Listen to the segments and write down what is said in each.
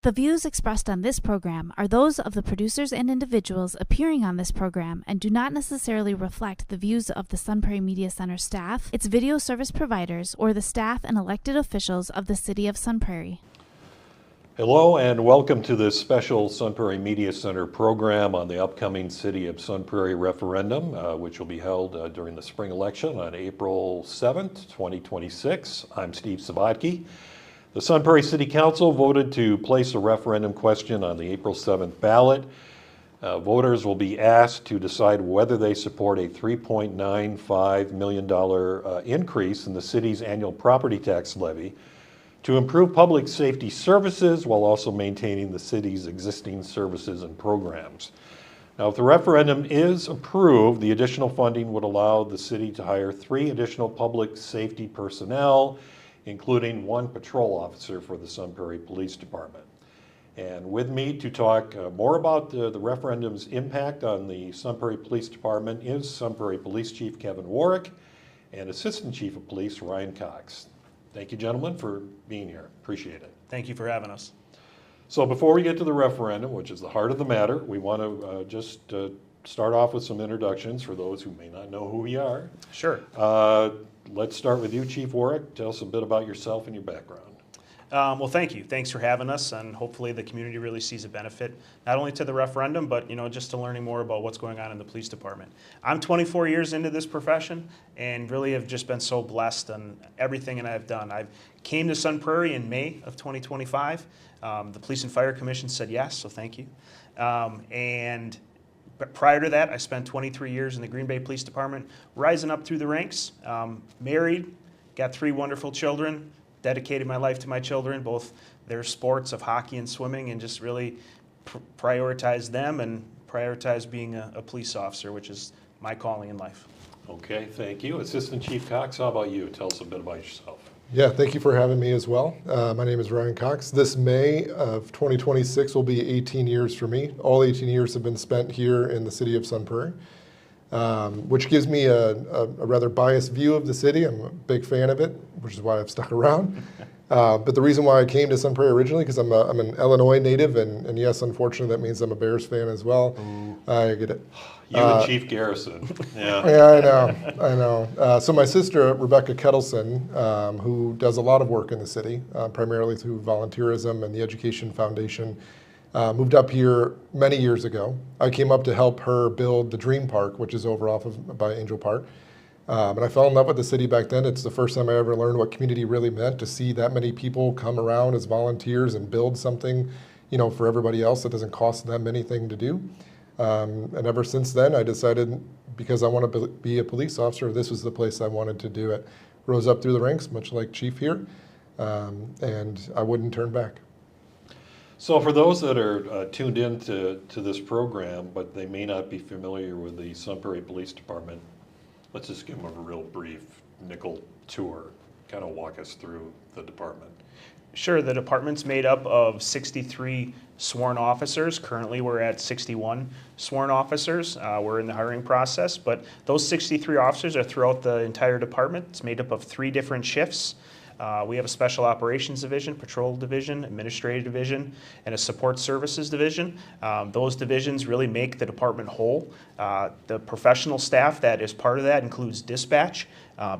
The views expressed on this program are those of the producers and individuals appearing on this program and do not necessarily reflect the views of the Sun Prairie Media Center staff, its video service providers, or the staff and elected officials of the City of Sun Prairie. Hello and welcome to this special Sun Prairie Media Center program on the upcoming City of Sun Prairie referendum, which will be held during the spring election on April 7th, 2026. I'm Steve Sabatke. The Sun Prairie City Council voted to place a referendum question on the April 7th ballot. Voters will be asked to decide whether they support a $3.95 million increase in the city's annual property tax levy to improve public safety services while also maintaining the city's existing services and programs. Now, if the referendum is approved, the additional funding would allow the city to hire 3 additional public safety personnel, including 1 patrol officer for the Sun Prairie Police Department. And with me to talk more about the referendum's impact on the Sun Prairie Police Department is Sun Prairie Police Chief Kevin Warwick and Assistant Chief of Police Ryan Cox. Thank you, gentlemen, for being here. Appreciate it. Thank you for having us. So before we get to the referendum, which is the heart of the matter, we want to just start off with some introductions for those who may not know who we are. Sure. Let's start with you, Chief Warwick. Tell us a bit about yourself and your background. Well, thank you. Thanks for having us, and hopefully the community really sees a benefit, not only to the referendum, but just to learning more about what's going on in the police department. I'm 24 years into this profession, and really have just been so blessed on everything that I've done. I came to Sun Prairie in May of 2025. The Police and Fire Commission said yes, so thank you. But prior to that, I spent 23 years in the Green Bay Police Department, rising up through the ranks, married, got 3 wonderful children, dedicated my life to my children, both their sports of hockey and swimming, and just really prioritize them and prioritize being a police officer, which is my calling in life. Okay, thank you. Assistant Chief Cox, how about you? Tell us a bit about yourself. Yeah, thank you for having me as well. My name is Ryan Cox. This May of 2026 will be 18 years for me. All 18 years have been spent here in the city of Sun Prairie, which gives me a rather biased view of the city. I'm a big fan of it, which is why I've stuck around. But the reason why I came to Sun Prairie originally, because I'm an Illinois native, and yes, unfortunately, that means I'm a Bears fan as well. I get it. You and Chief Garrison. Yeah. Yeah, I know. So my sister, Rebecca Kettleson, who does a lot of work in the city, primarily through volunteerism and the Education Foundation, moved up here many years ago. I came up to help her build the Dream Park, which is over by Angel Park. And I fell in love with the city back then. It's the first time I ever learned what community really meant, to see that many people come around as volunteers and build something, for everybody else that doesn't cost them anything to do. And ever since then, I decided, because I want to be a police officer, this was the place I wanted to do it. Rose up through the ranks, much like Chief here, and I wouldn't turn back. So for those that are tuned in to this program, but they may not be familiar with the Sun Prairie Police Department, let's just give them a real brief nickel tour, kind of walk us through the department. Sure, the department's made up of 63 sworn officers. Currently, we're at 61 sworn officers. We're in the hiring process, but those 63 officers are throughout the entire department. It's made up of 3 different shifts. We have a special operations division, patrol division, administrative division, and a support services division. Those divisions really make the department whole. The professional staff that is part of that includes dispatch.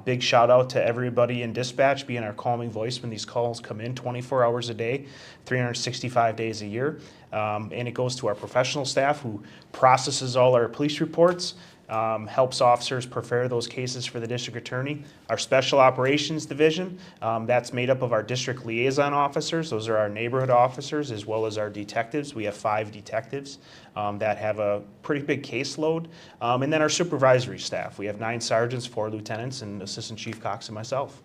Big shout out to everybody in dispatch, being our calming voice when these calls come in 24 hours a day, 365 days a year. And it goes to our professional staff, who processes all our police reports, helps officers prepare those cases for the district attorney. Our special operations division, that's made up of our district liaison officers. Those are our neighborhood officers, as well as our detectives. We have 5 detectives that have a pretty big caseload. And then our supervisory staff. We have 9 sergeants, 4 lieutenants, and Assistant Chief Cox and myself.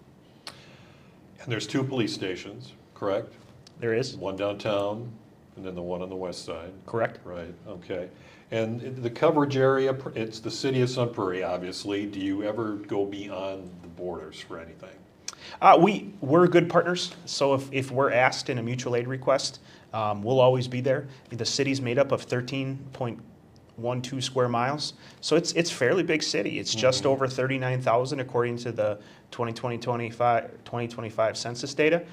And there's 2 police stations, correct? There is. One downtown, and then the one on the west side. Correct. Right, okay. And the coverage area, it's the city of Sun Prairie, obviously. Do you ever go beyond the borders for anything? We're good partners, so if we're asked in a mutual aid request, we'll always be there. The city's made up of 13.12 square miles, so it's fairly big city. It's just over 39,000 according to the 2025 census data.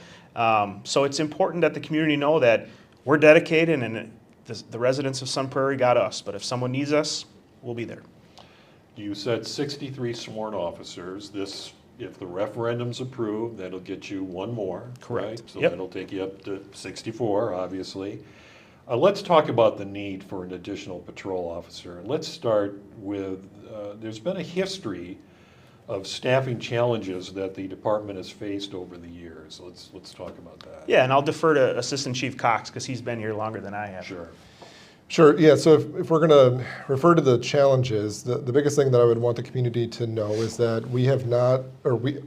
So it's important that the community know that we're dedicated, and the residents of Sun Prairie got us. But if someone needs us, we'll be there. You said 63 sworn officers. This, if the referendum's approved, that'll get you one more, Correct. right? So Yep. that'll take you up to 64, obviously. Let's talk about the need for an additional patrol officer. And let's start with, there's been a history of staffing challenges that the department has faced over the years. Let's talk about that. Yeah, and I'll defer to Assistant Chief Cox because he's been here longer than I have. Sure. Sure, yeah, so if we're going to refer to the challenges, the biggest thing that I would want the community to know is that we have not,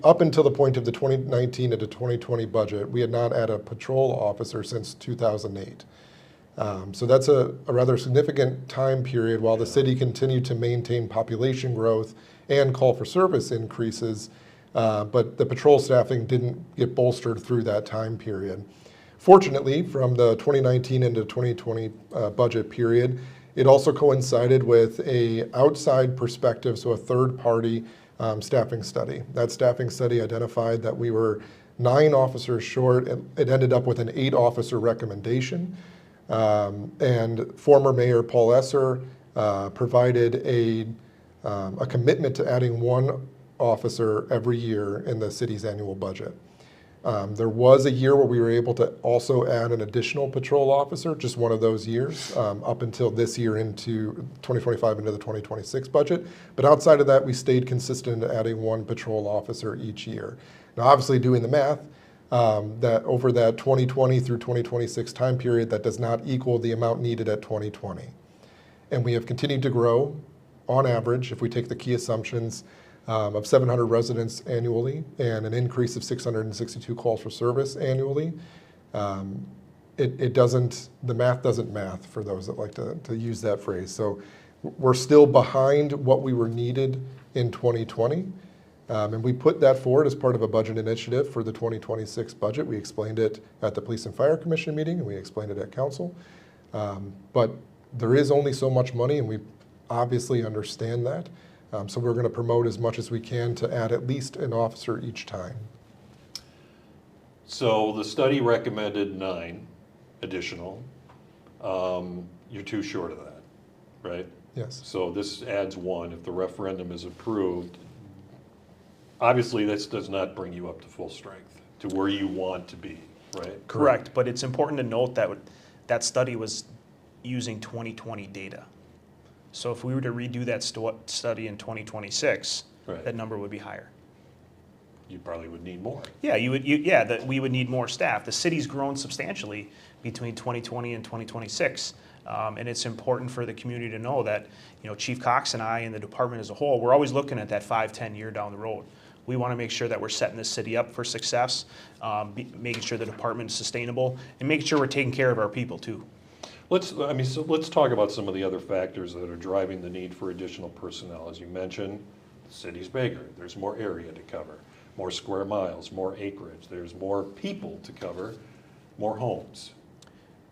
up until the point of the 2019 to 2020 budget, we had not had a patrol officer since 2008. So that's a rather significant time period while the city continued to maintain population growth and call for service increases, but the patrol staffing didn't get bolstered through that time period. Fortunately, from the 2019 into 2020 budget period, it also coincided with a outside perspective, so a third-party staffing study. That staffing study identified that we were 9 officers short, and it ended up with an 8-officer recommendation. And former Mayor Paul Esser provided a commitment to adding 1 officer every year in the city's annual budget. There was a year where we were able to also add an additional patrol officer, just one of those years, up until this year into 2025 into the 2026 budget. But outside of that, we stayed consistent in adding 1 patrol officer each year. Now, obviously, doing the math, that over that 2020 through 2026 time period, that does not equal the amount needed at 2020. And we have continued to grow, on average, if we take the key assumptions, of 700 residents annually and an increase of 662 calls for service annually. The math doesn't math for those that like to use that phrase. So we're still behind what we were needed in 2020. And we put that forward as part of a budget initiative for the 2026 budget. We explained it at the Police and Fire Commission meeting, and we explained it at council. But there is only so much money, and we obviously understand that. So we're going to promote as much as we can to add at least an officer each time. So the study recommended 9 additional. You're too short of that, right? Yes. So this adds 1 if the referendum is approved. Obviously, this does not bring you up to full strength, to where you want to be, right? Correct, but it's important to note that that study was using 2020 data. So if we were to redo that study in 2026, Right. that number would be higher. You probably would need more. Yeah, we would need more staff. The city's grown substantially between 2020 and 2026. And it's important for the community to know that, Chief Cox and I and the department as a whole, we're always looking at that 5-10 year down the road. We want to make sure that we're setting the city up for success, making sure the department is sustainable, and making sure we're taking care of our people too. Let's talk about some of the other factors that are driving the need for additional personnel. As you mentioned, the city's bigger. There's more area to cover, more square miles, more acreage. There's more people to cover, more homes.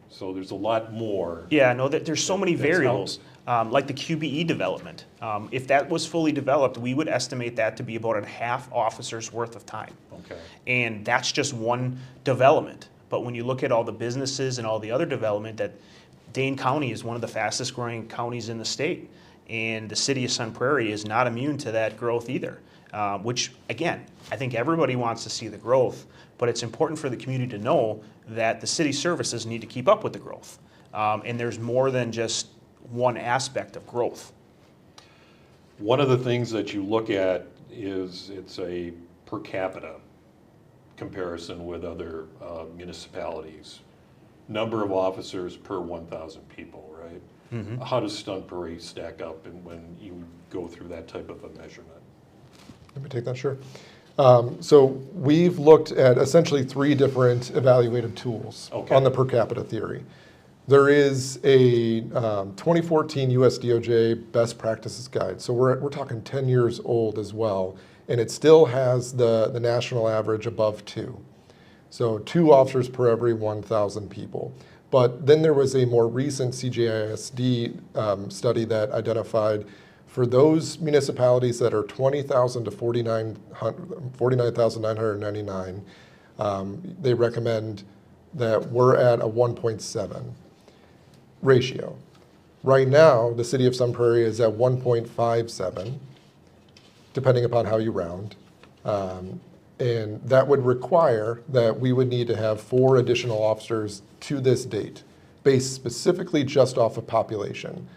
So there's a lot more. Yeah, no, there's so many That's variables, like the QBE development. If that was fully developed, we would estimate that to be about a half officer's worth of time. Okay. And that's just one development. But when you look at all the businesses and all the other development, that Dane County is one of the fastest growing counties in the state. And the city of Sun Prairie is not immune to that growth either, which, again, I think everybody wants to see the growth, but it's important for the community to know that the city services need to keep up with the growth. And there's more than just one aspect of growth. One of the things that you look at is it's a per capita comparison with other municipalities. Number of officers per 1,000 people, right? Mm-hmm. How does Sun Prairie stack up when you go through that type of a measurement? Let me take that, sure. So we've looked at essentially 3 different evaluative tools on the per capita theory. There is a 2014 US DOJ best practices guide. So we're talking 10 years old as well, and it still has the national average above 2. So 2 officers per every 1,000 people. But then there was a more recent CJISD study that identified for those municipalities that are 20,000 to 49,999, they recommend that we're at a 1.7 ratio. Right now, the city of Sun Prairie is at 1.57, depending upon how you round. And that would require that we would need to have 4 additional officers to this date, based specifically just off of population.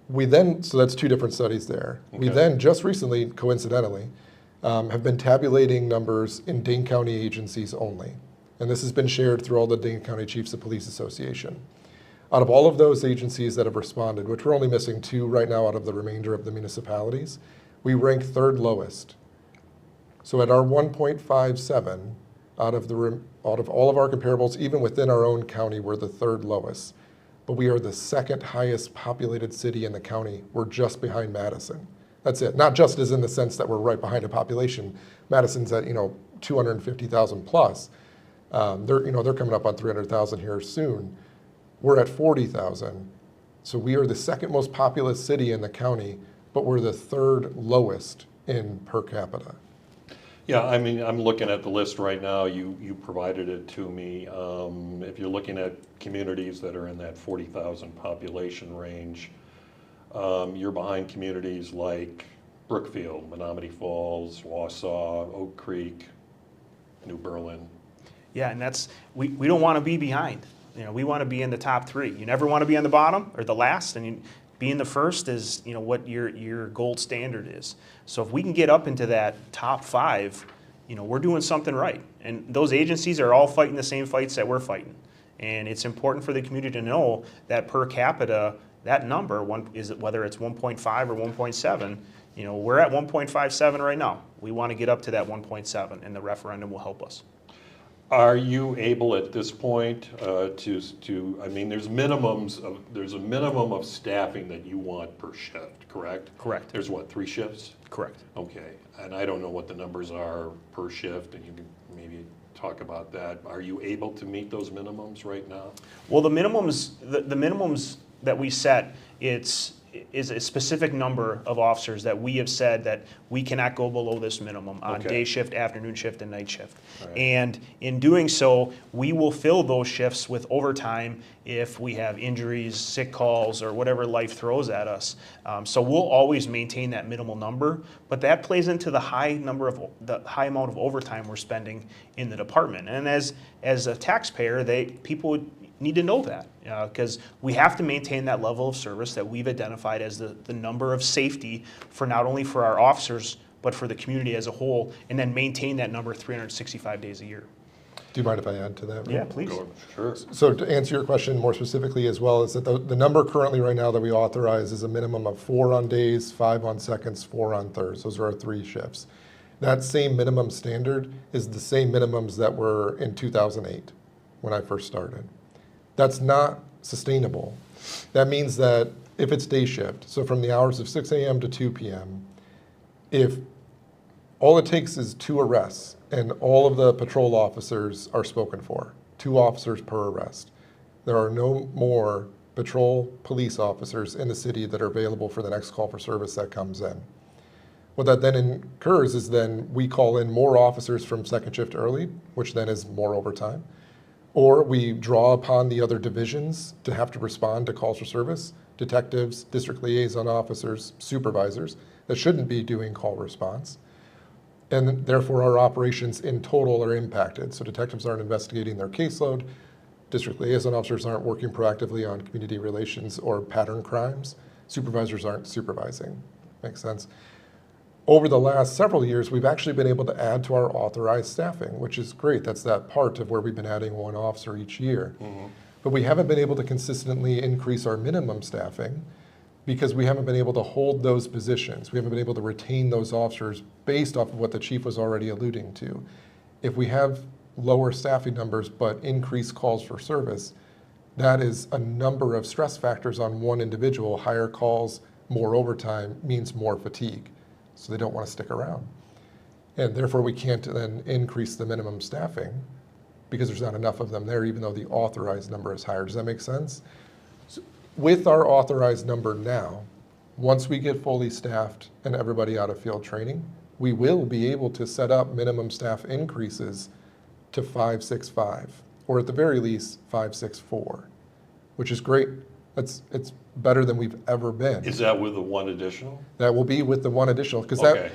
We then, so that's 2 different studies there. Okay. We then, just recently, coincidentally, have been tabulating numbers in Dane County agencies only. And this has been shared through all the Dane County Chiefs of Police Association. Out of all of those agencies that have responded, which we're only missing 2 right now out of the remainder of the municipalities, we rank 3rd lowest. So at our 1.57, out of all of our comparables, even within our own county, we're the 3rd lowest. But we are the 2nd highest populated city in the county. We're just behind Madison. That's it. Not just as in the sense that we're right behind a population. Madison's at 250,000 plus. They're coming up on 300,000 here soon. We're at 40,000. So we are the 2nd most populous city in the county, but we're the 3rd lowest in per capita. Yeah, I mean, I'm looking at the list right now. You provided it to me. If you're looking at communities that are in that 40,000 population range, you're behind communities like Brookfield, Menominee Falls, Wausau, Oak Creek, New Berlin. Yeah, and that's, we don't want to be behind. We want to be in the top 3. You never want to be on the bottom or the last, and being the first is what your gold standard is. So if we can get up into that top 5, we're doing something right. And those agencies are all fighting the same fights that we're fighting. And it's important for the community to know that per capita, that number, whether it's 1.5 or 1.7, we're at 1.57 right now. We want to get up to that 1.7, and the referendum will help us. Are you able at this point I mean, there's a minimum of staffing that you want per shift, correct? Correct. There's what, 3 shifts? Correct. Okay, and I don't know what the numbers are per shift, and you can maybe talk about that. Are you able to meet those minimums right now? Well, the minimums that we set, is a specific number of officers that we have said that we cannot go below this minimum on Okay. day shift, afternoon shift, and night shift. Right. And in doing so, we will fill those shifts with overtime if we have injuries, sick calls, or whatever life throws at us. So we'll always maintain that minimal number, but that plays into the high amount of overtime we're spending in the department. And as a taxpayer, people would need to know that, because we have to maintain that level of service that we've identified as the number of safety for not only for our officers, but for the community as a whole, and then maintain that number 365 days a year. Do you mind if I add to that? Yeah, please. Sure. So to answer your question more specifically as well, is that the number currently right now that we authorize is a minimum of 4 on days, 5 on seconds, 4 on thirds. Those are our 3 shifts. That same minimum standard is the same minimums that were in 2008 when I first started. That's not sustainable. That means that if it's day shift, so from the hours of 6 a.m. to 2 p.m., if all it takes is 2 arrests and all of the patrol officers are spoken for, 2 officers per arrest, there are no more patrol police officers in the city that are available for the next call for service that comes in. What that then incurs is then we call in more officers from second shift early, which then is more overtime. Or we draw upon the other divisions to have to respond to calls for service, detectives, district liaison officers, supervisors that shouldn't be doing call response. And therefore our operations in total are impacted. So detectives aren't investigating their caseload, district liaison officers aren't working proactively on community relations or pattern crimes, supervisors aren't supervising. Makes sense? Over the last several years, we've actually been able to add to our authorized staffing, which is great. That's that part of where we've been adding 1 officer each year. Mm-hmm. But we haven't been able to consistently increase our minimum staffing because we haven't been able to hold those positions. We haven't been able to retain those officers based off of what the chief was already alluding to. If we have lower staffing numbers but increased calls for service, that is a number of stress factors on one individual. Higher calls, more overtime means more fatigue. So they don't want to stick around. And therefore we can't then increase the minimum staffing because there's not enough of them there, even though the authorized number is higher. Does that make sense? So with our authorized number now, once we get fully staffed and everybody out of field training, we will be able to set up minimum staff increases to 565, or at the very least 564, which is great. It's better than we've ever been. Is that with the one additional? That will be with the one additional, because Okay.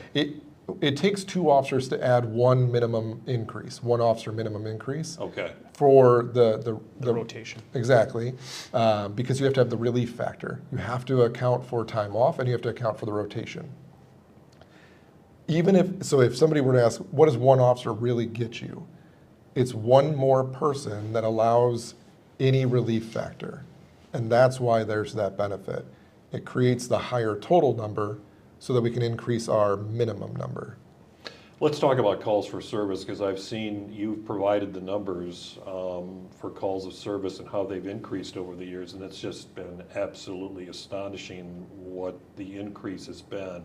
it takes 2 officers to add one minimum increase, 1 officer minimum increase Okay. for the rotation. Exactly, because you have to have the relief factor. You have to account for time off, and you have to account for the rotation. If somebody were to ask, what does 1 officer really get you? It's 1 more person that allows any relief factor. And that's why there's that benefit. It creates the higher total number so that we can increase our minimum number. Let's talk about calls for service, because I've seen you've provided the numbers for calls of service and how they've increased over the years, and it's just been absolutely astonishing what the increase has been.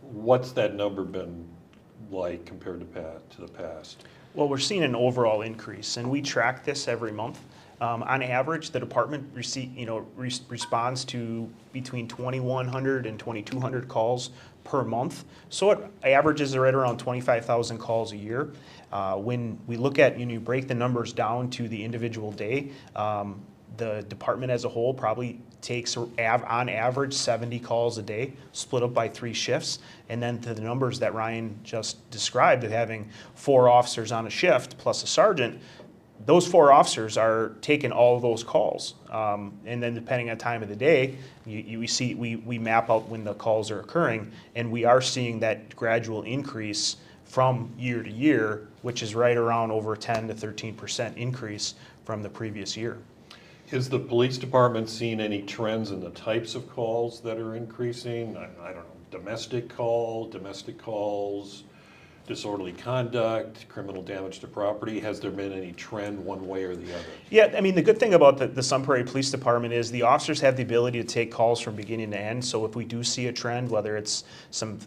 What's that number been like compared to the past? Well, we're seeing an overall increase, and we track this every month. On average, the department responds to between 2,100 and 2,200 calls per month. So it averages right around 25,000 calls a year. When we look at, you break the numbers down to the individual day, the department as a whole probably takes on average 70 calls a day, split up by 3 shifts. And then to the numbers that Ryan just described of having 4 officers on a shift plus a sergeant, those 4 officers are taking all of those calls. And then depending on time of the day, we map out when the calls are occurring, and we are seeing that gradual increase from year to year, which is right around over 10 to 13% increase from the previous year. Is the police department seeing any trends in the types of calls that are increasing? I don't know, domestic calls, disorderly conduct, criminal damage to property? Has there been any trend one way or the other? Yeah, I mean, the good thing about the Sun Prairie Police Department is the officers have the ability to take calls from beginning to end. So if we do see a trend, whether it's some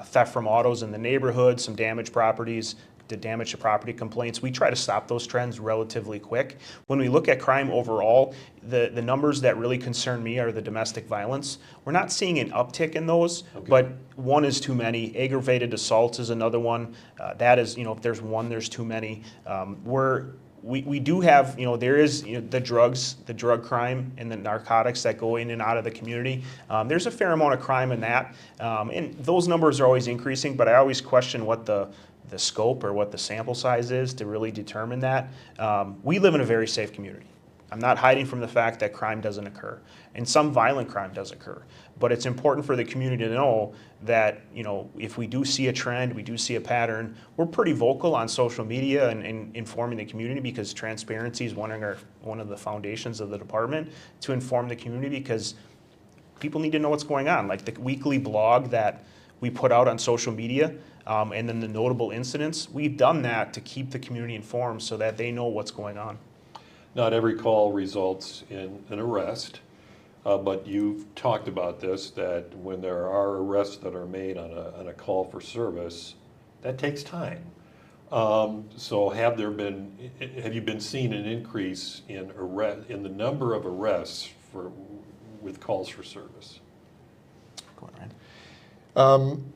theft from autos in the neighborhood, some damaged properties, the damage to property complaints, we try to stop those trends relatively quick. When we look at crime overall, the numbers that really concern me are the domestic violence. We're not seeing an uptick in those, but 1 is too many. Aggravated assault is another one. That is, if there's 1, there's too many. We do have, there is the drug crime and the narcotics that go in and out of the community. There's a fair amount of crime in that, and those numbers are always increasing, but I always question what the scope or what the sample size is to really determine that. We live in a very safe community. I'm not hiding from the fact that crime doesn't occur, and some violent crime does occur. But it's important for the community to know that, if we do see a trend, we do see a pattern, we're pretty vocal on social media and informing the community, because transparency is one of the foundations of the department, to inform the community, because people need to know what's going on. Like the weekly blog that we put out on social media, and then the notable incidents, we've done that to keep the community informed so that they know what's going on. Not every call results in an arrest, but you've talked about this, that when there are arrests that are made on a call for service, that takes time. So have you been seeing an increase in the number of arrests with calls for service? Go on, Ryan.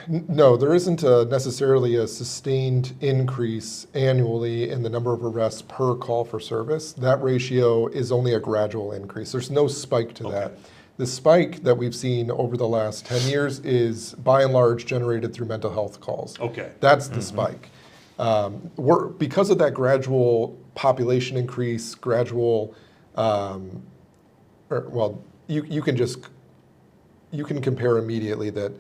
No, there isn't necessarily a sustained increase annually in the number of arrests per call for service. That ratio is only a gradual increase. There's no spike to that. The spike that we've seen over the last 10 years is by and large generated through mental health calls. Okay. That's the spike. Because of that gradual population increase, you can compare immediately that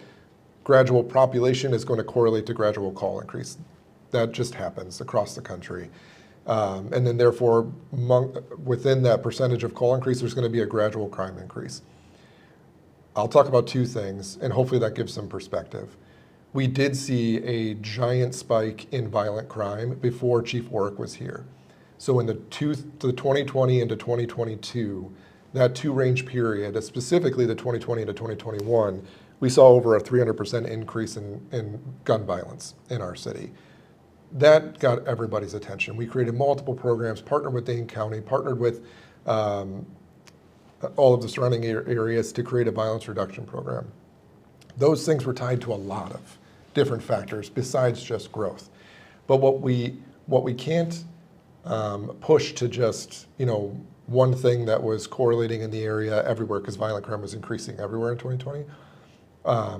gradual population is going to correlate to gradual call increase. That just happens across the country. And then therefore, within that percentage of call increase, there's going to be a gradual crime increase. I'll talk about 2 things, and hopefully that gives some perspective. We did see a giant spike in violent crime before Chief Warwick was here. So in the 2020 into 2022, that 2-range period, specifically the 2020 into 2021, we saw over a 300% increase in gun violence in our city. That got everybody's attention. We created multiple programs, partnered with Dane County, partnered with all of the surrounding areas to create a violence reduction program. Those things were tied to a lot of different factors besides just growth. But what we can't push to just, one thing that was correlating in the area everywhere, because violent crime was increasing everywhere in 2020,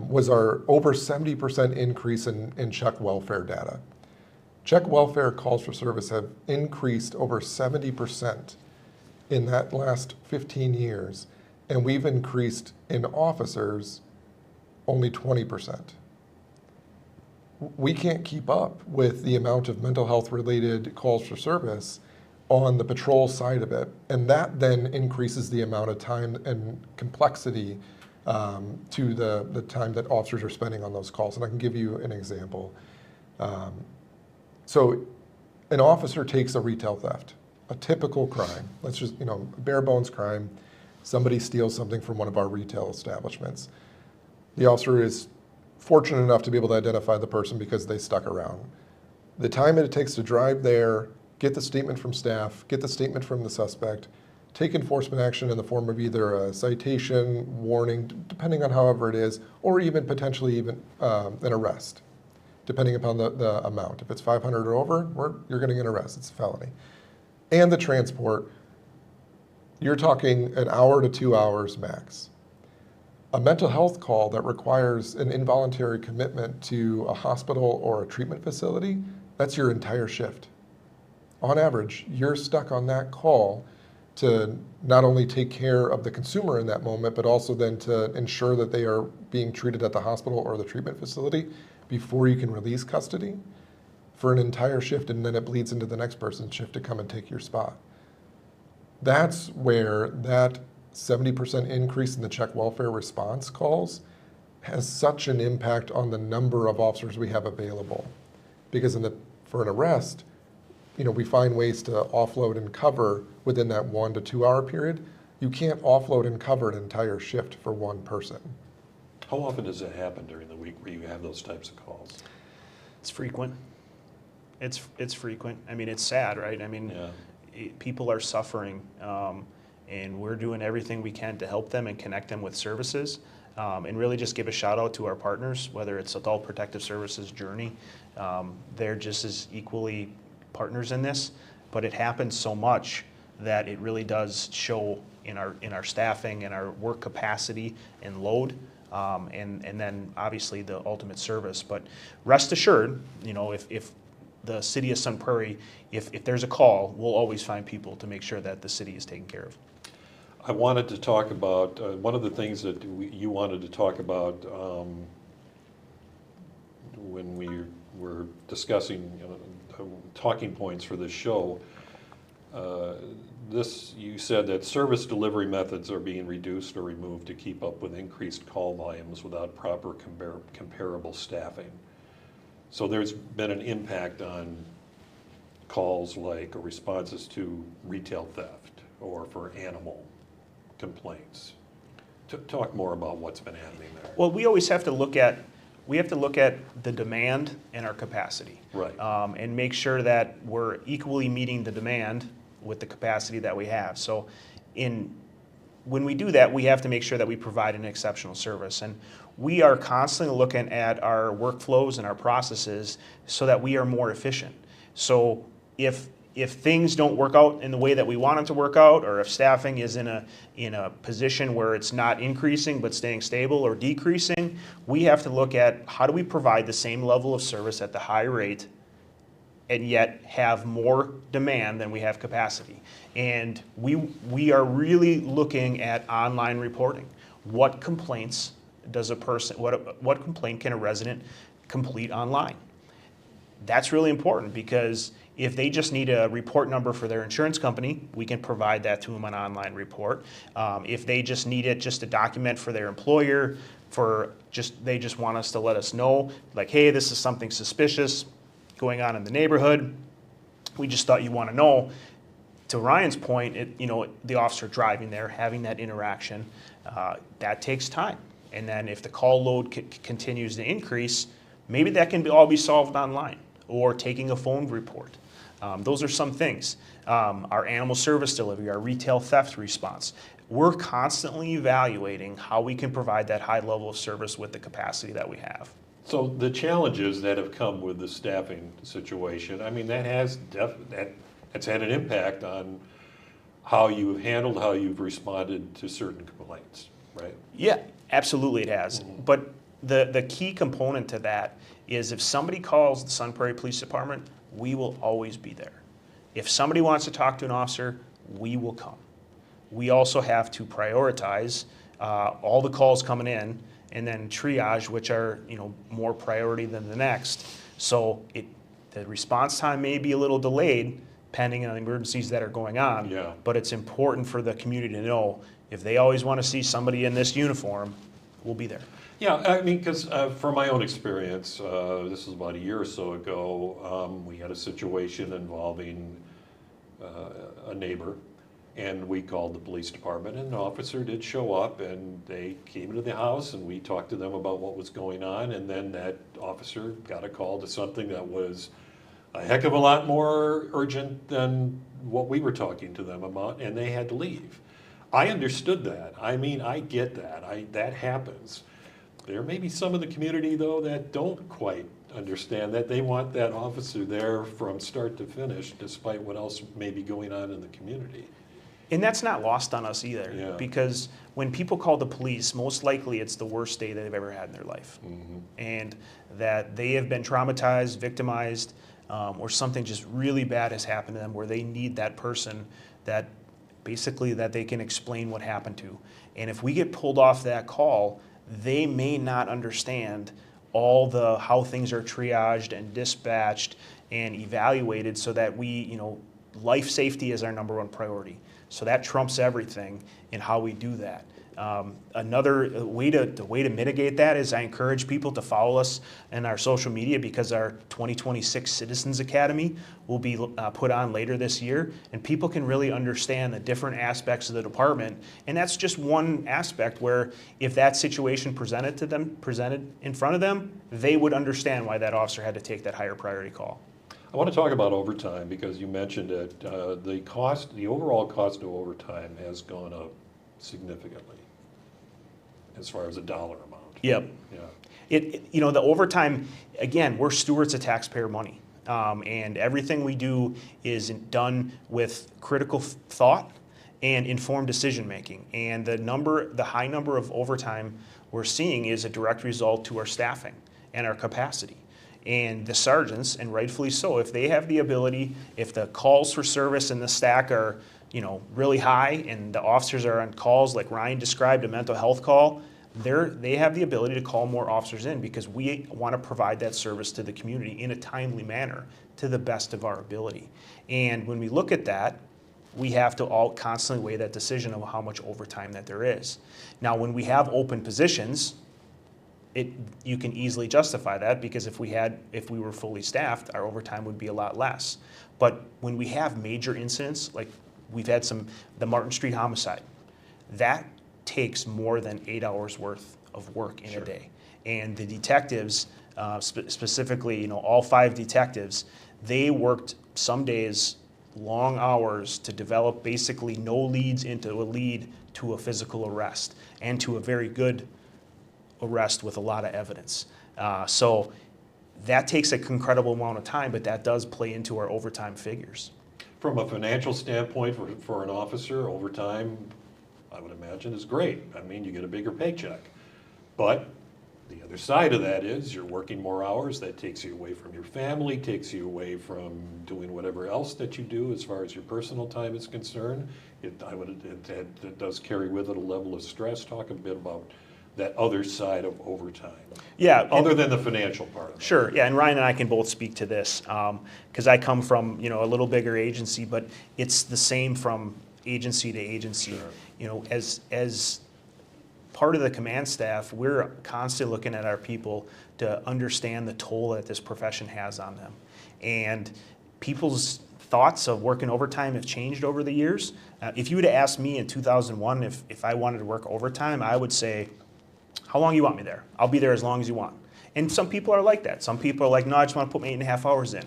was our over 70% increase in check welfare data. Check welfare calls for service have increased over 70% in that last 15 years, and we've increased in officers only 20%. We can't keep up with the amount of mental health related calls for service on the patrol side of it, and that then increases the amount of time and complexity to the time that officers are spending on those calls. And I can give you an example. So an officer takes a retail theft, a typical crime. Let's just, bare bones crime. Somebody steals something from one of our retail establishments. The officer is fortunate enough to be able to identify the person because they stuck around. The time that it takes to drive there, get the statement from staff, get the statement from the suspect, take enforcement action in the form of either a citation, warning, depending on however it is, or even potentially even an arrest, depending upon the amount. If it's 500 or over, you're getting an arrest, it's a felony. And the transport, you're talking an hour to 2 hours max. A mental health call that requires an involuntary commitment to a hospital or a treatment facility, that's your entire shift. On average, you're stuck on that call to not only take care of the consumer in that moment, but also then to ensure that they are being treated at the hospital or the treatment facility before you can release custody for an entire shift, and then it bleeds into the next person's shift to come and take your spot. That's where that 70% increase in the check welfare response calls has such an impact on the number of officers we have available. Because for an arrest, we find ways to offload and cover within that 1 to 2 hour period. You can't offload and cover an entire shift for one person. How often does it happen during the week where you have those types of calls? It's frequent. It's frequent. I mean, it's sad, right? I mean, people are suffering, and we're doing everything we can to help them and connect them with services, and really just give a shout out to our partners, whether it's Adult Protective Services, Journey. They're just as equally partners in this, but it happens so much that it really does show in our staffing and our work capacity and load, and then obviously the ultimate service. But rest assured, if the city of Sun Prairie, if there's a call, we'll always find people to make sure that the city is taken care of. I wanted to talk about, one of the things that you wanted to talk about when we were discussing talking points for this show. You said that service delivery methods are being reduced or removed to keep up with increased call volumes without proper comparable staffing. So there's been an impact on calls like responses to retail theft or for animal complaints. Talk more about what's been happening there. Well, we always have to look at the demand and our capacity, right? And make sure that we're equally meeting the demand with the capacity that we have. So, when we do that, we have to make sure that we provide an exceptional service, and we are constantly looking at our workflows and our processes so that we are more efficient. So, if things don't work out in the way that we want them to work out, or if staffing is in a position where it's not increasing but staying stable or decreasing, we have to look at how do we provide the same level of service at the high rate and yet have more demand than we have capacity. And we are really looking at online reporting. What complaints does what complaint can a resident complete online? That's really important, because if they just need a report number for their insurance company, we can provide that to them on an online report. If they just need it just to document for their employer, they just want us to let us know, like, hey, this is something suspicious going on in the neighborhood. We just thought you want to know. To Ryan's point, the officer driving there, having that interaction, that takes time. And then if the call load continues to increase, maybe that can all be solved online, or taking a phone report. Those are some things. Our animal service delivery, our retail theft response. We're constantly evaluating how we can provide that high level of service with the capacity that we have. So the challenges that have come with the staffing situation, I mean, that's had an impact on how you've handled, how you've responded to certain complaints, right? Yeah, absolutely it has. But the key component to that is if somebody calls the Sun Prairie Police Department, we will always be there. If somebody wants to talk to an officer, we will come. We also have to prioritize all the calls coming in and then triage which are more priority than the next. So the response time may be a little delayed depending on the emergencies that are going on. Yeah. But it's important for the community to know if they always want to see somebody in this uniform, we'll be there. Yeah, I mean, because from my own experience, this was about a year or so ago, we had a situation involving a neighbor, and we called the police department, and an officer did show up, and they came to the house, and we talked to them about what was going on, and then that officer got a call to something that was a heck of a lot more urgent than what we were talking to them about, and they had to leave. I understood that. I mean, I get that. That happens. There may be some of the community, though, that don't quite understand that. They want that officer there from start to finish, despite what else may be going on in the community. And that's not lost on us either, Yeah. because when people call the police, most likely it's the worst day that they've ever had in their life. And that they have been traumatized, victimized, or something just really bad has happened to them where they need that person that basically that they can explain what happened to. And if we get pulled off that call, they may not understand all how things are triaged and dispatched and evaluated so that life safety is our number one priority. So that trumps everything in how we do that. Another way to mitigate that is I encourage people to follow us in our social media because our 2026 Citizens Academy will be put on later this year, and people can really understand the different aspects of the department. And that's just one aspect where if that situation presented in front of them, they would understand why that officer had to take that higher priority call. I want to talk about overtime because you mentioned it. The overall cost of overtime has gone up significantly as far as a dollar amount. Yep. Yeah. The overtime, again, we're stewards of taxpayer money. And everything we do is done with critical thought and informed decision making. And the high number of overtime we're seeing is a direct result to our staffing and our capacity. And the sergeants, and rightfully so, if they have the ability, if the calls for service in the stack are really high and the officers are on calls like Ryan described, a mental health call, they have the ability to call more officers in because we want to provide that service to the community in a timely manner to the best of our ability. And when we look at that, we have to all constantly weigh that decision of how much overtime that there is. Now, when we have open positions, you can easily justify that because if we were fully staffed, our overtime would be a lot less. But when we have major incidents, like we've had the Martin Street homicide, that takes more than 8 hours worth of work in a day. And the detectives, specifically, all 5 detectives, they worked some days long hours to develop basically no leads into a lead to a physical arrest and to a very good arrest with a lot of evidence. So that takes an incredible amount of time, but that does play into our overtime figures. From a financial standpoint, for an officer, overtime, I would imagine, is great. I mean, you get a bigger paycheck. But the other side of that is you're working more hours. That takes you away from your family, takes you away from doing whatever else that you do as far as your personal time is concerned. It does carry with it a level of stress. Talk a bit about that other side of overtime. Yeah. Other than the financial part of it. Sure, yeah, and Ryan and I can both speak to this because I come from a little bigger agency, but it's the same from agency to agency. Sure. As part of the command staff, we're constantly looking at our people to understand the toll that this profession has on them. And people's thoughts of working overtime have changed over the years. If you would have asked me in 2001 if I wanted to work overtime, I would say, how long you want me there? I'll be there as long as you want. And some people are like that. Some people are like, no, I just want to put my 8.5 hours in.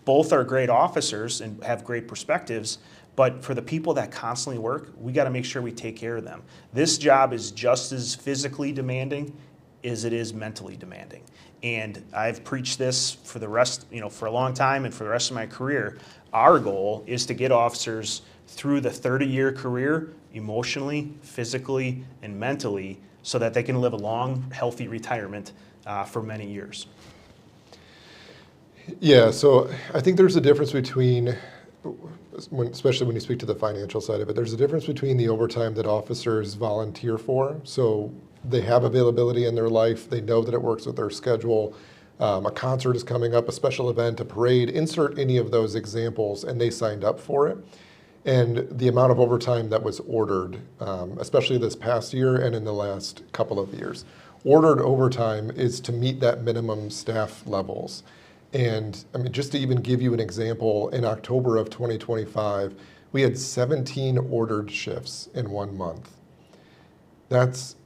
Both are great officers and have great perspectives, but for the people that constantly work, we got to make sure we take care of them. This job is just as physically demanding as it is mentally demanding. And I've preached this for the rest, for a long time and for the rest of my career. Our goal is to get officers through the 30-year career emotionally, physically, and mentally so that they can live a long, healthy retirement for many years. Yeah, so I think there's a difference between, especially when you speak to the financial side of it, there's a difference between the overtime that officers volunteer for. So they have availability in their life, they know that it works with their schedule. A concert is coming up, a special event, a parade, insert any of those examples, and they signed up for it. And the amount of overtime that was ordered, especially this past year and in the last couple of years. Ordered overtime is to meet that minimum staff levels. And I mean, just to even give you an example, in October of 2025, we had 17 ordered shifts in 1 month. That's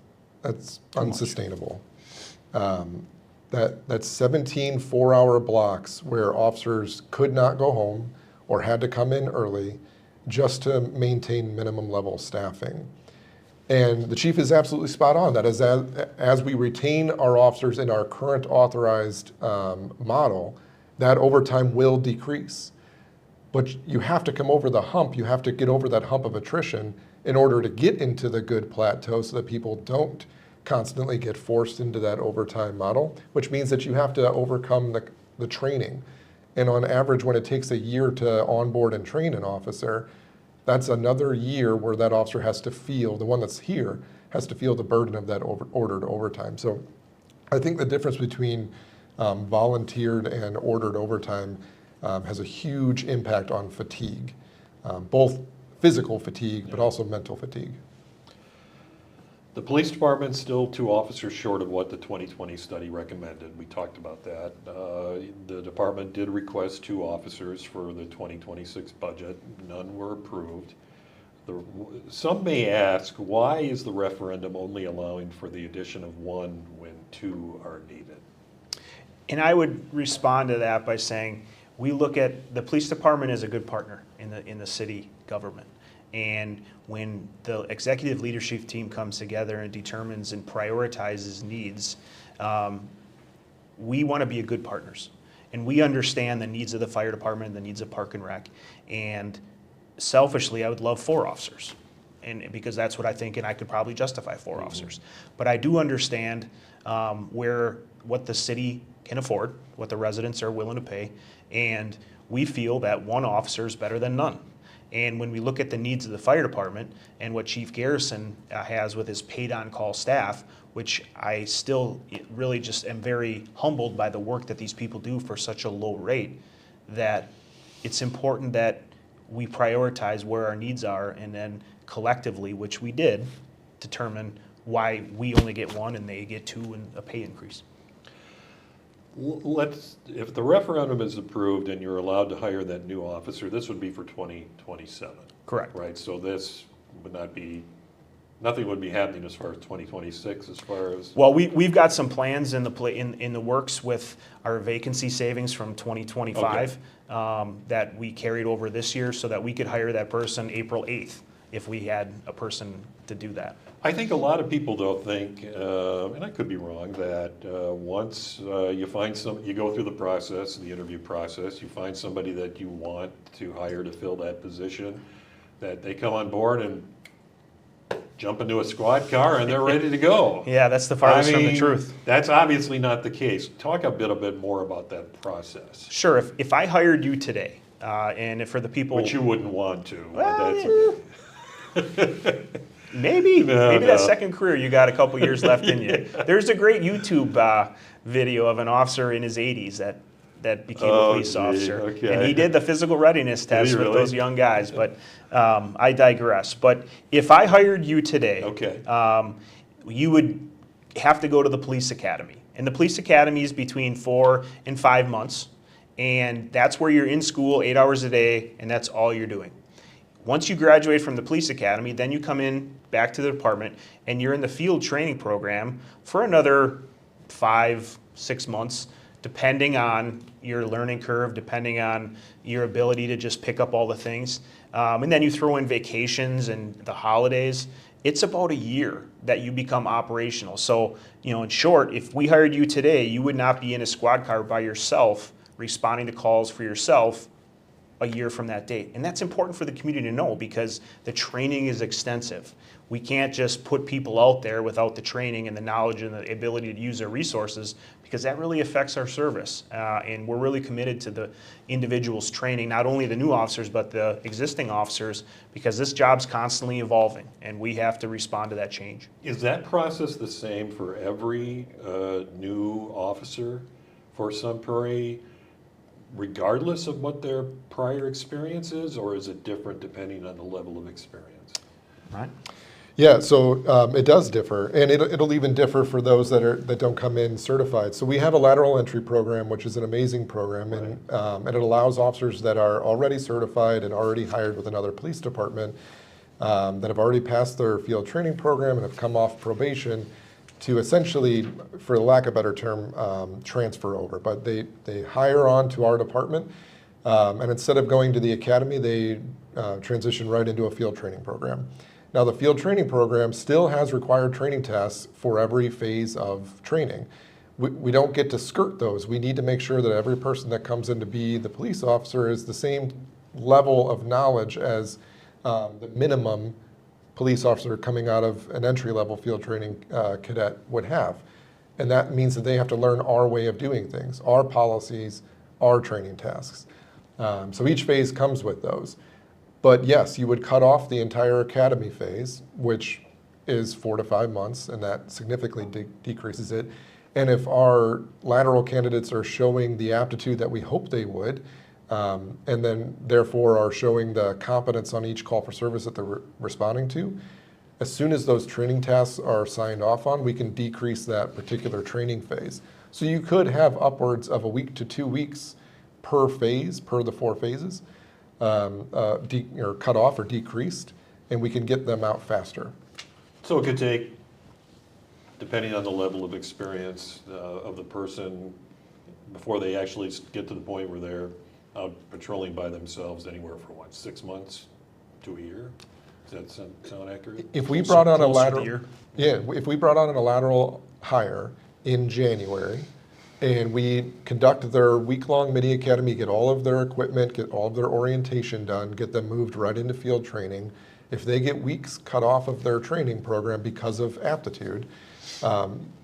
unsustainable. That's 17 4-hour blocks where officers could not go home or had to come in early just to maintain minimum level staffing. And the chief is absolutely spot on. That is, as we retain our officers in our current authorized model, that overtime will decrease. But you have to come over the hump. You have to get over that hump of attrition in order to get into the good plateau so that people don't constantly get forced into that overtime model, which means that you have to overcome the training. And on average, when it takes a year to onboard and train an officer, that's another year where that officer has to feel, the one that's here, has to feel the burden of that ordered overtime. So I think the difference between volunteered and ordered overtime has a huge impact on fatigue, both physical fatigue, but also mental fatigue. The police department's still 2 officers short of what the 2020 study recommended. We talked about that. The department did request 2 officers for the 2026 budget. None were approved. Some may ask, why is the referendum only allowing for the addition of 1 when 2 are needed? And I would respond to that by saying, we look at the police department as a good partner in the city government. And when the executive leadership team comes together and determines and prioritizes needs, we want to be good partners. And we understand the needs of the fire department, the needs of Park and Rec. And selfishly, I would love 4 officers. And because that's what I think, and I could probably justify 4 officers. But I do understand what the city can afford, what the residents are willing to pay. And we feel that 1 officer is better than none. And when we look at the needs of the fire department and what Chief Garrison has with his paid on-call staff, which I still really just am very humbled by the work that these people do for such a low rate, that it's important that we prioritize where our needs are and then collectively, which we did, determine why we only get 1 and they get 2 and a pay increase. If the referendum is approved and you're allowed to hire that new officer, this would be for 2027. Correct. Right, so this would not be, nothing would be happening as far as 2026 as far as? Well, we've got some plans in the works with our vacancy savings from 2025 that we carried over this year so that we could hire that person April 8th if we had a person to do that. I think a lot of people don't think, and I could be wrong, that once you go through the process, the interview process, you find somebody that you want to hire to fill that position, that they come on board and jump into a squad car and they're ready to go. Yeah, that's the farthest from the truth. That's obviously not the case. Talk a bit more about that process. Sure, if I hired you today, and for the people... Which you wouldn't want to. Well, Maybe that second career you got a couple years left in you. There's a great YouTube video of an officer in his 80s that became a police officer. Okay. And he did the physical readiness test with those young guys, but I digress. But if I hired you today, you would have to go to the police academy. And the police academy is between 4 and 5 months. And that's where you're in school 8 hours a day, and that's all you're doing. Once you graduate from the police academy, then you come in back to the department and you're in the field training program for another 5-6 months, depending on your learning curve, depending on your ability to just pick up all the things. And then you throw in vacations and the holidays, it's about a year that you become operational. So, in short, if we hired you today, you would not be in a squad car by yourself, responding to calls for yourself a year from that date. And that's important for the community to know because the training is extensive. We can't just put people out there without the training and the knowledge and the ability to use their resources because that really affects our service. And we're really committed to the individuals training, not only the new officers, but the existing officers, because this job's constantly evolving and we have to respond to that change. Is that process the same for every new officer for Sun Prairie, regardless of what their prior experience is, or is it different depending on the level of experience? Right? Yeah, so it does differ, and it'll even differ for those that don't come in certified. So we have a lateral entry program, which is an amazing program, and it allows officers that are already certified and already hired with another police department that have already passed their field training program and have come off probation to essentially, for lack of a better term, transfer over. But they hire on to our department, and instead of going to the academy, they transition right into a field training program. Now, the field training program still has required training tests for every phase of training. We don't get to skirt those. We need to make sure that every person that comes in to be the police officer is the same level of knowledge as the minimum police officer coming out of an entry-level field training cadet would have. And that means that they have to learn our way of doing things, our policies, our training tasks. So each phase comes with those. But yes, you would cut off the entire academy phase, which is 4 to 5 months, and that significantly decreases it. And if our lateral candidates are showing the aptitude that we hope they would, and then therefore are showing the competence on each call for service that they're responding to, as soon as those training tasks are signed off on, we can decrease that particular training phase. So you could have upwards of a week to 2 weeks per phase, per the 4 phases, or cut off or decreased, and we can get them out faster. So it could take, depending on the level of experience of the person, before they actually get to the point where they're out patrolling by themselves, anywhere from 6 months to a year? Does that sound accurate? If we brought on a lateral, year. yeah, if we brought on a lateral hire in January, and we conduct their week-long mini academy, get all of their equipment, get all of their orientation done, get them moved right into field training. If they get weeks cut off of their training program because of aptitude,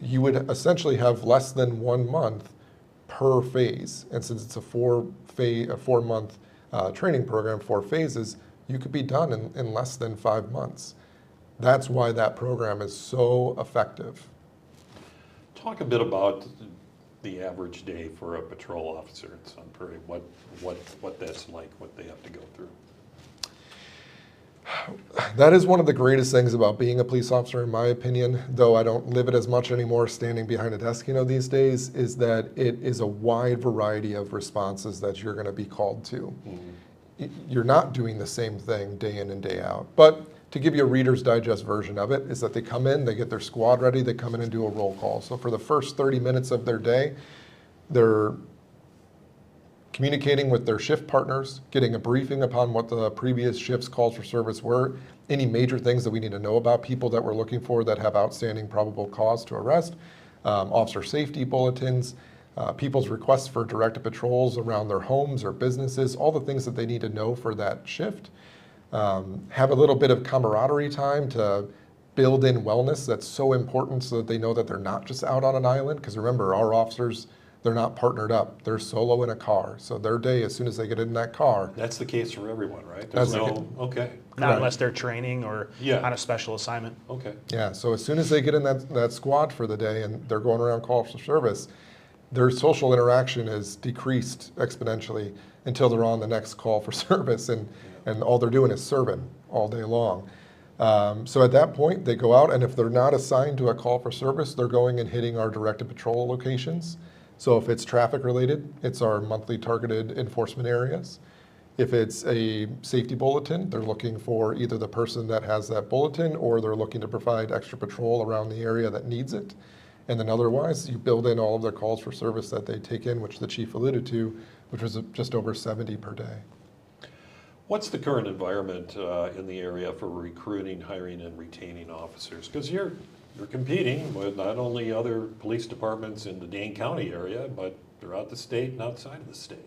you would essentially have less than 1 month per phase. And since it's a 4-month training program, 4 phases, you could be done in less than 5 months. That's why that program is so effective. Talk a bit about the average day for a patrol officer at Sun Prairie, what that's like, what they have to go through. That is one of the greatest things about being a police officer, in my opinion, though I don't live it as much anymore standing behind a desk, these days, is that it is a wide variety of responses that you're going to be called to. Mm-hmm. You're not doing the same thing day in and day out. But to give you a Reader's Digest version of it, is that they come in, they get their squad ready, they come in and do a roll call. So for the first 30 minutes of their day, they're communicating with their shift partners, getting a briefing upon what the previous shift's calls for service were, any major things that we need to know about, people that we're looking for that have outstanding probable cause to arrest, officer safety bulletins, people's requests for directed patrols around their homes or businesses, all the things that they need to know for that shift. Have a little bit of camaraderie time to build in wellness. That's so important so that they know that they're not just out on an island. Because remember, our officers, they're not partnered up. They're solo in a car. So their day, as soon as they get in that car. That's the case for everyone, right? Okay. Not unless they're training or on a special assignment. Okay. Yeah, so as soon as they get in that squad for the day and they're going around calls for service, their social interaction is decreased exponentially until they're on the next call for service. And all they're doing is serving all day long. So at that point, they go out, and if they're not assigned to a call for service, they're going and hitting our directed patrol locations. So if it's traffic related, it's our monthly targeted enforcement areas. If it's a safety bulletin, they're looking for either the person that has that bulletin, or they're looking to provide extra patrol around the area that needs it. And then otherwise, you build in all of their calls for service that they take in, which the chief alluded to, which was just over 70 per day. What's the current environment in the area for recruiting, hiring, and retaining officers? Because you're competing with not only other police departments in the Dane County area, but throughout the state and outside of the state.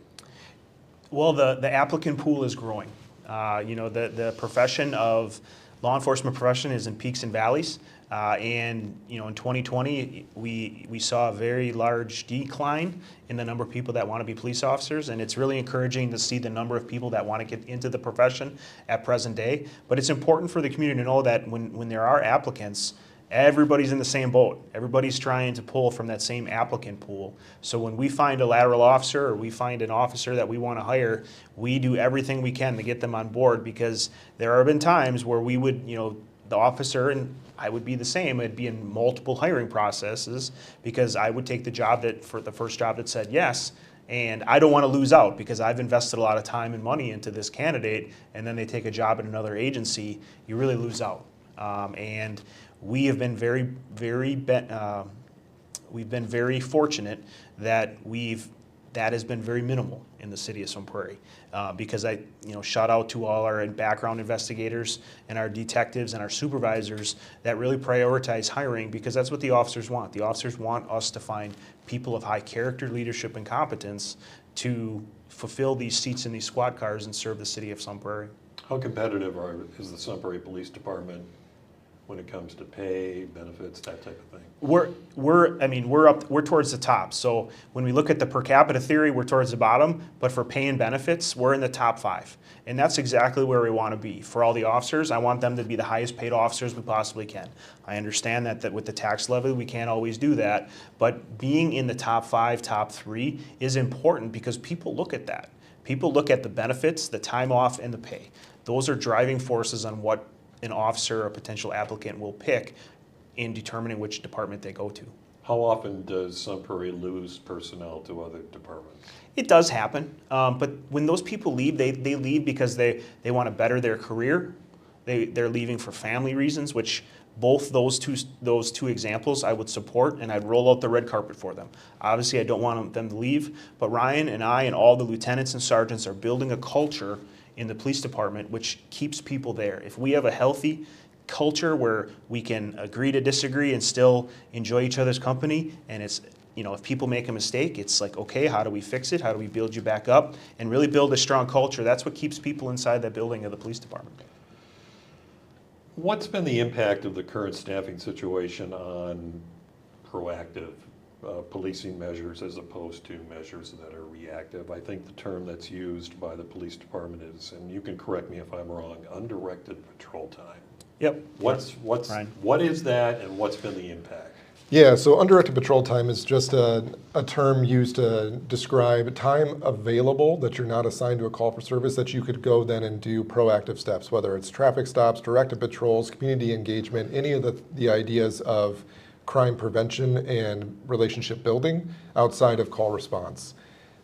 Well, the applicant pool is growing. The profession of law enforcement profession is in peaks and valleys. And in 2020, we saw a very large decline in the number of people that want to be police officers, and it's really encouraging to see the number of people that want to get into the profession at present day. But it's important for the community to know that when there are applicants, everybody's in the same boat. Everybody's trying to pull from that same applicant pool. So when we find a lateral officer or we find an officer that we want to hire, we do everything we can to get them on board, because there have been times where we would, the officer, and I would be the same, I'd be in multiple hiring processes because I would take the job for the first job that said yes, and I don't want to lose out because I've invested a lot of time and money into this candidate, and then they take a job at another agency, you really lose out. And we have been very fortunate that that has been very minimal in the city of Sun Prairie, because shout out to all our background investigators and our detectives and our supervisors that really prioritize hiring, because that's what the officers want. The officers want us to find people of high character, leadership, and competence to fulfill these seats in these squad cars and serve the city of Sun Prairie. How competitive is the Sun Prairie Police Department when it comes to pay, benefits, that type of thing? We're towards the top. So when we look at the per capita theory, we're towards the bottom, but for pay and benefits, we're in the top 5. And that's exactly where we want to be. For all the officers, I want them to be the highest paid officers we possibly can. I understand that with the tax levy, we can't always do that, but being in the top 5, top 3 is important because people look at that. People look at the benefits, the time off, and the pay. Those are driving forces on what an officer or potential applicant will pick in determining which department they go to. How often does Sun Prairie lose personnel to other departments? It does happen, but when those people leave, they leave because they want to better their career. They're leaving for family reasons, which both those two examples I would support, and I'd roll out the red carpet for them. Obviously, I don't want them to leave, but Ryan and I and all the lieutenants and sergeants are building a culture in the police department which keeps people there. If we have a healthy culture where we can agree to disagree and still enjoy each other's company, and it's, if people make a mistake, it's like, okay, how do we fix it? How do we build you back up? And really build a strong culture. That's what keeps people inside that building of the police department. What's been the impact of the current staffing situation on proactive policing measures as opposed to measures that are reactive? I think the term that's used by the police department is, and you can correct me if I'm wrong, undirected patrol time. Yep. What is that, and what's been the impact? Yeah, so undirected patrol time is just a term used to describe time available that you're not assigned to a call for service that you could go then and do proactive steps, whether it's traffic stops, directed patrols, community engagement, any of the ideas of crime prevention and relationship building outside of call response.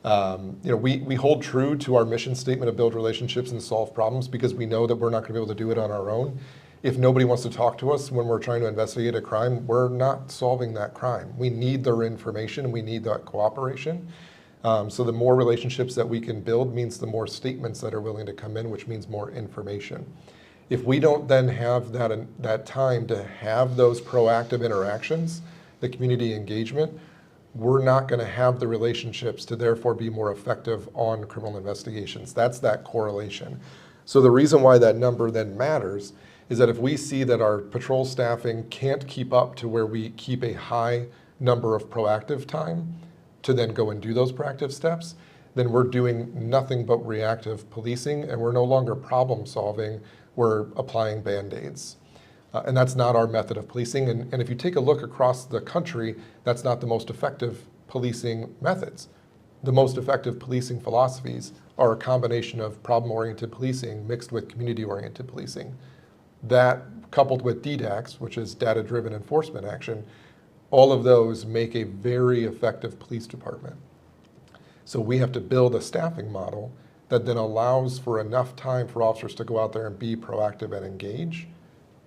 We hold true to our mission statement of build relationships and solve problems because we know that we're not going to be able to do it on our own. If nobody wants to talk to us when we're trying to investigate a crime, we're not solving that crime. We need their information and we need that cooperation. So the more relationships that we can build means the more statements that are willing to come in, which means more information. If we don't then have that time to have those proactive interactions, the community engagement, we're not going to have the relationships to therefore be more effective on criminal investigations. That's that correlation. So the reason why that number then matters is that if we see that our patrol staffing can't keep up to where we keep a high number of proactive time to then go and do those proactive steps, then we're doing nothing but reactive policing and we're no longer problem solving, we're applying Band-Aids. And that's not our method of policing. And if you take a look across the country, that's not the most effective policing methods. The most effective policing philosophies are a combination of problem-oriented policing mixed with community-oriented policing. That, coupled with DDACs, which is data-driven enforcement action, all of those make a very effective police department. So we have to build a staffing model that then allows for enough time for officers to go out there and be proactive and engage.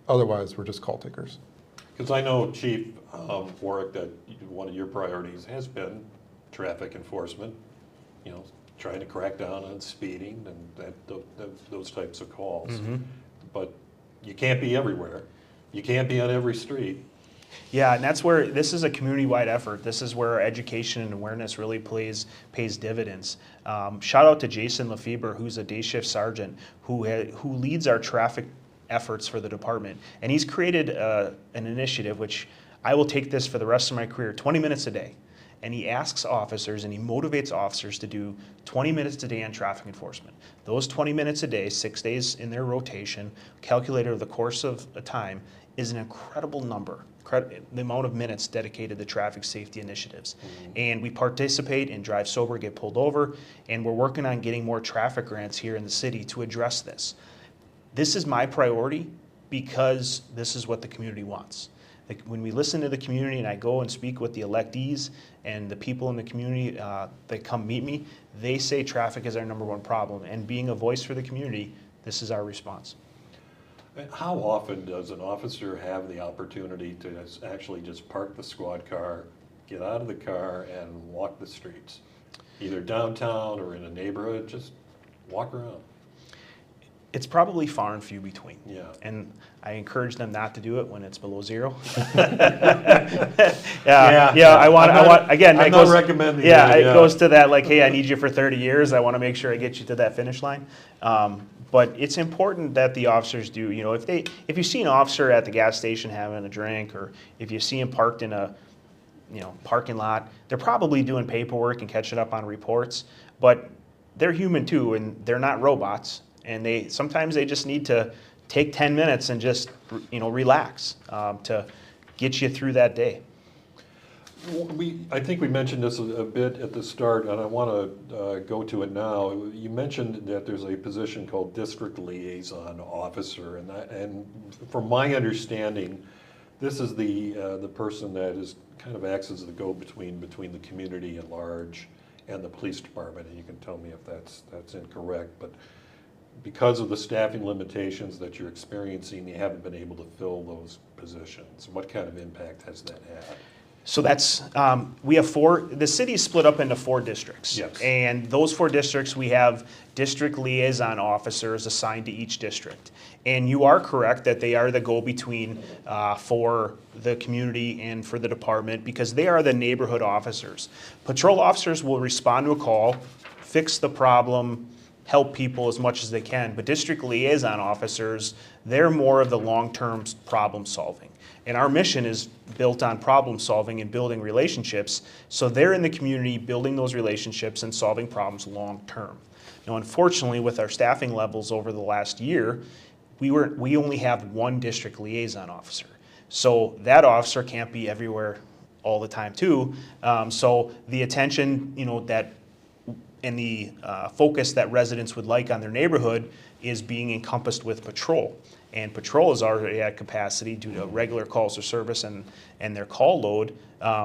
Otherwise, we're just call takers. Because I know, Chief Warwick, that one of your priorities has been traffic enforcement. trying to crack down on speeding and those types of calls. But you can't be everywhere. You can't be on every street. Yeah, and that's where this is a community-wide effort. This is where education and awareness really pays dividends. Shout out to Jason Lefebvre, who's a day shift sergeant, who leads our traffic efforts for the department. And he's created an initiative, which I will take this for the rest of my career, 20 minutes a day. And he asks officers and he motivates officers to do 20 minutes a day on traffic enforcement. Those 20 minutes a day, 6 days in their rotation, calculated over the course of a time, is an incredible number. The amount of minutes dedicated to traffic safety initiatives. And we participate in Drive Sober, Get Pulled Over, and we're working on getting more traffic grants here in the city to address this. This is my priority because this is what the community wants. Like when we listen to the community and I go and speak with the electees and the people in the community that come meet me, they say traffic is our #1 problem. And being a voice for the community, this is our response. How often does an officer have the opportunity to actually just park the squad car, get out of the car, and walk the streets? Either downtown or in a neighborhood, just walk around. It's probably far and few between. Yeah. And I encourage them not to do it when it's below 0. I want again. I'm not recommending yeah, that. It goes to that like, hey, I need you for 30 years. I want to make sure I get you to that finish line. But it's important that the officers do. You know, if you see an officer at the gas station having a drink, or if you see him parked in a parking lot, they're probably doing paperwork and catching up on reports. But they're human too, and they're not robots. And sometimes they just need to take 10 minutes and just relax to get you through that day. I think we mentioned this a bit at the start, and I want to go to it now. You mentioned that there's a position called District Liaison Officer, and from my understanding, this is the person that is kind of acts as the go-between between the community at large and the police department. And you can tell me if that's incorrect, but because of the staffing limitations that you're experiencing, you haven't been able to fill those positions. What kind of impact has that had? So that's, we have the city is split up into 4 districts. Yes. And those 4 districts, we have district liaison officers assigned to each district. And you are correct that they are the go-between for the community and for the department, because they are the neighborhood officers. Patrol officers will respond to a call, fix the problem, help people as much as they can. But district liaison officers, they're more of the long-term problem solving. And our mission is built on problem solving and building relationships. So they're in the community building those relationships and solving problems long term. Now, unfortunately, with our staffing levels over the last year, we only have 1 district liaison officer. So that officer can't be everywhere all the time too. So the attention, that and the focus that residents would like on their neighborhood is being encompassed with patrol. And patrol is already at capacity due to regular calls for service and their call load.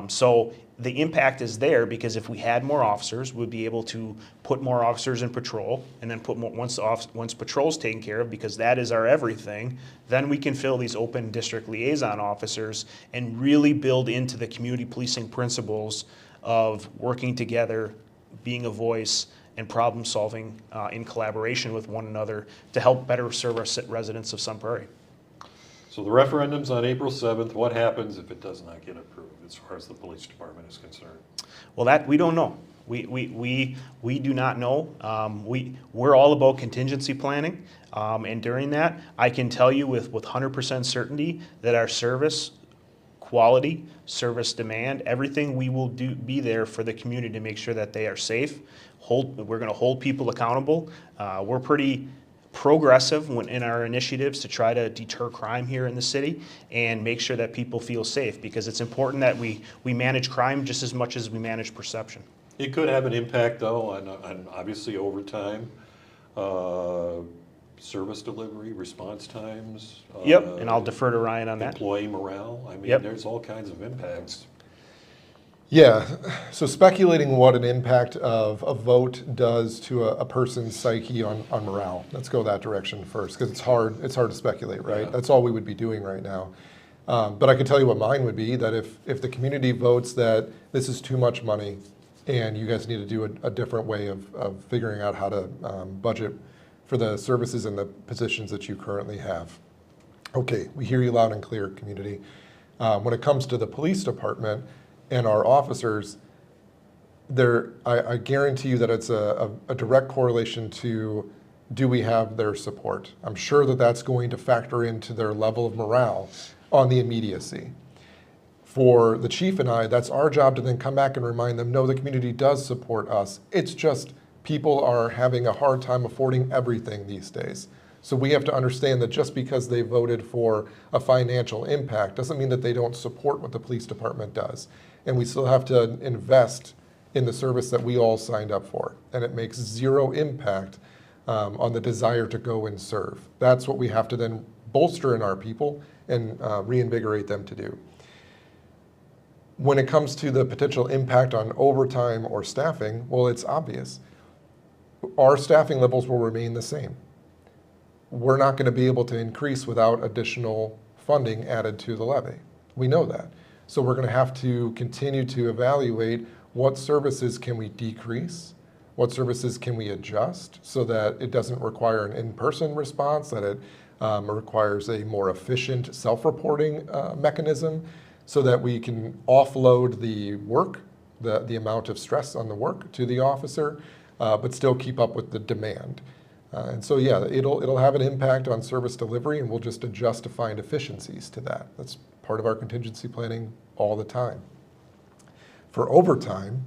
So the impact is there, because if we had more officers, we'd be able to put more officers in patrol, and then put more, once patrol's taken care of, because that is our everything, then we can fill these open district liaison officers and really build into the community policing principles of working together, being a voice, and problem solving in collaboration with one another to help better serve our residents of Sun Prairie. So the referendum's on April 7th. What happens if it does not get approved as far as the police department is concerned? Well, that we don't know. We do not know. We're all about contingency planning, and during that, I can tell you with 100% certainty that our service quality, service demand, everything we will do be there for the community to make sure that they are safe. We're going to hold people accountable. We're pretty progressive in our initiatives to try to deter crime here in the city and make sure that people feel safe, because it's important that we manage crime just as much as we manage perception. It could have an impact, though, on obviously overtime, service delivery, response times. Yep, and I'll defer to Ryan on that. Employee morale. I mean, Yep. There's all kinds of impacts. Yeah, so speculating what an impact of a vote does to a person's psyche on morale. Let's go that direction first, because it's hard to speculate, right? Yeah. That's all we would be doing right now. But I can tell you what mine would be, that if the community votes that this is too much money, and you guys need to do a different way of figuring out how to budget for the services and the positions that you currently have. Okay, we hear you loud and clear, community. When it comes to the police department and our officers, I guarantee you that it's a direct correlation to, do we have their support? I'm sure that that's going to factor into their level of morale on the immediacy. For the chief and I, that's our job to then come back and remind them, no, the community does support us. It's just people are having a hard time affording everything these days. So we have to understand that just because they voted for a financial impact doesn't mean that they don't support what the police department does. And we still have to invest in the service that we all signed up for. And it makes zero impact on the desire to go and serve. That's what we have to then bolster in our people and reinvigorate them to do. When it comes to the potential impact on overtime or staffing, well, it's obvious. Our staffing levels will remain the same. We're not going to be able to increase without additional funding added to the levy. We know that. So we're going to have to continue to evaluate what services can we decrease, what services can we adjust so that it doesn't require an in-person response, that it requires a more efficient self-reporting mechanism, so that we can offload the work, the amount of stress on the work to the officer, but still keep up with the demand. And so, yeah, it'll have an impact on service delivery, and we'll just adjust to find efficiencies to that. That's part of our contingency planning all the time. For overtime,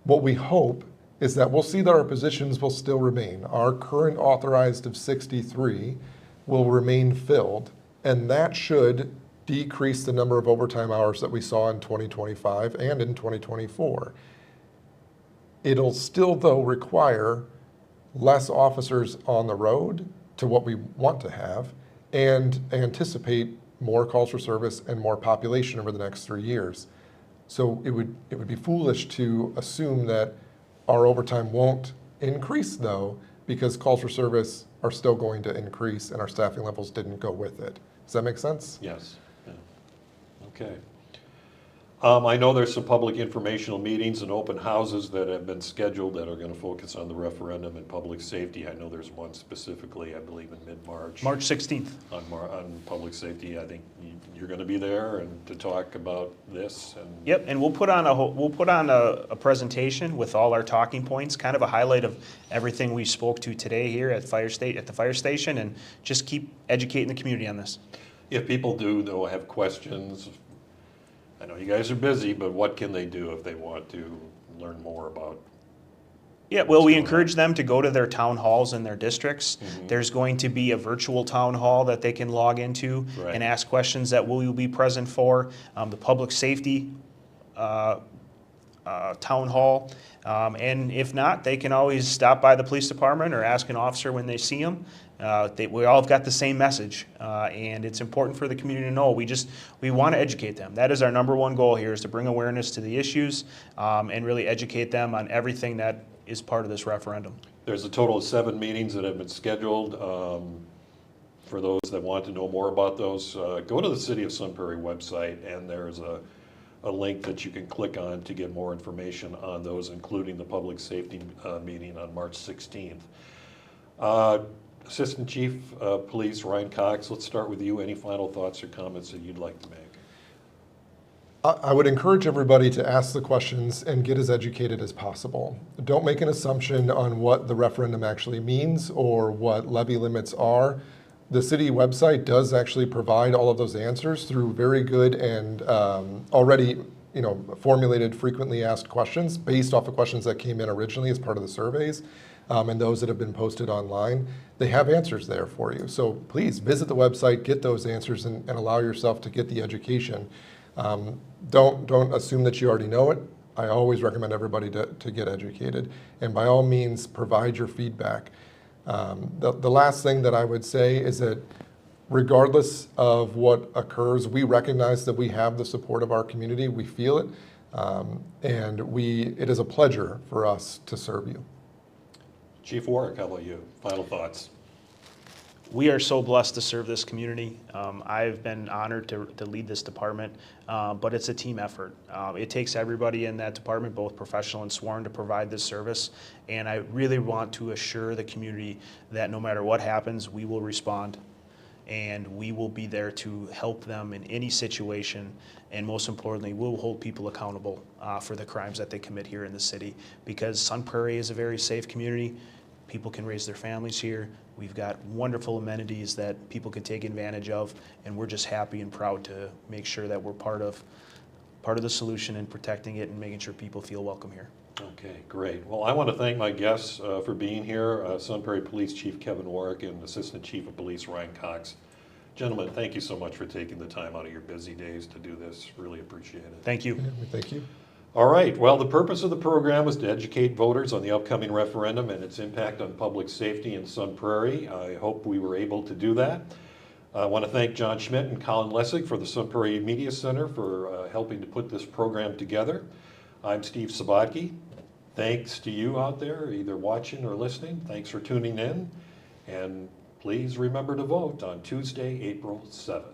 what we hope is that we'll see that our positions will still remain. Our current authorized of 63 will remain filled, and that should decrease the number of overtime hours that we saw in 2025 and in 2024. It'll still, though, require less officers on the road to what we want to have, and anticipate more calls for service and more population over the next 3 years. So it would be foolish to assume that our overtime won't increase, though, because calls for service are still going to increase and our staffing levels didn't go with it. Does that make sense? Yes. Yeah. Okay. I know there's some public informational meetings and open houses that have been scheduled that are going to focus on the referendum and public safety. I know there's one specifically, I believe, in mid-March. March 16th. On public safety. I think you're going to be there and to talk about this. And Yep, and we'll put on a presentation with all our talking points, kind of a highlight of everything we spoke to today here at the fire station, and just keep educating the community on this. if people do, though, have questions, I know you guys are busy, but what can they do if they want to learn more about? Yeah, well, we encourage them to go to their town halls in their districts. Mm-hmm. There's going to be a virtual town hall that they can log into Right. and ask questions that we will be present for. The public safety town hall. And if not, they can always stop by the police department or ask an officer when they see them. We all have got the same message, and it's important for the community to know. We want to educate them. That is our number one goal here, is to bring awareness to the issues and really educate them on everything that is part of this referendum. There's a total of 7 meetings that have been scheduled. For those that want to know more about those, go to the City of Sun Prairie website, and there's a link that you can click on to get more information on those, including the public safety meeting on March 16th. Assistant Chief of Police Ryan Cox, let's start with you. Any final thoughts or comments that you'd like to make? I would encourage everybody to ask the questions and get as educated as possible. Don't make an assumption on what the referendum actually means or what levy limits are. The city website does actually provide all of those answers through very good and already formulated frequently asked questions based off of questions that came in originally as part of the surveys, and those that have been posted online. They have answers there for you. So please visit the website, get those answers, and allow yourself to get the education. Don't assume that you already know it. I always recommend everybody to get educated, and by all means provide your feedback. The last thing that I would say is that regardless of what occurs, we recognize that we have the support of our community. We feel it, and it is a pleasure for us to serve you. Chief Warwick, how about you? Final thoughts? We are so blessed to serve this community. I've been honored to lead this department, but it's a team effort. It takes everybody in that department, both professional and sworn, to provide this service. And I really want to assure the community that no matter what happens, we will respond and we will be there to help them in any situation. And most importantly, we'll hold people accountable for the crimes that they commit here in the city, because Sun Prairie is a very safe community. People can raise their families here. We've got wonderful amenities that people can take advantage of, and we're just happy and proud to make sure that we're part of the solution in protecting it and making sure people feel welcome here. Okay, great. Well, I want to thank my guests for being here, Sun Prairie Police Chief Kevin Warwick and Assistant Chief of Police Ryan Cox. Gentlemen, thank you so much for taking the time out of your busy days to do this. Really appreciate it. Thank you. Thank you. All right, well, the purpose of the program was to educate voters on the upcoming referendum and its impact on public safety in Sun Prairie. I hope we were able to do that. I want to thank John Schmidt and Colin Lessig for the Sun Prairie Media Center for helping to put this program together. I'm Steve Sabatke. Thanks to you out there, either watching or listening. Thanks for tuning in. And please remember to vote on Tuesday, April 7th.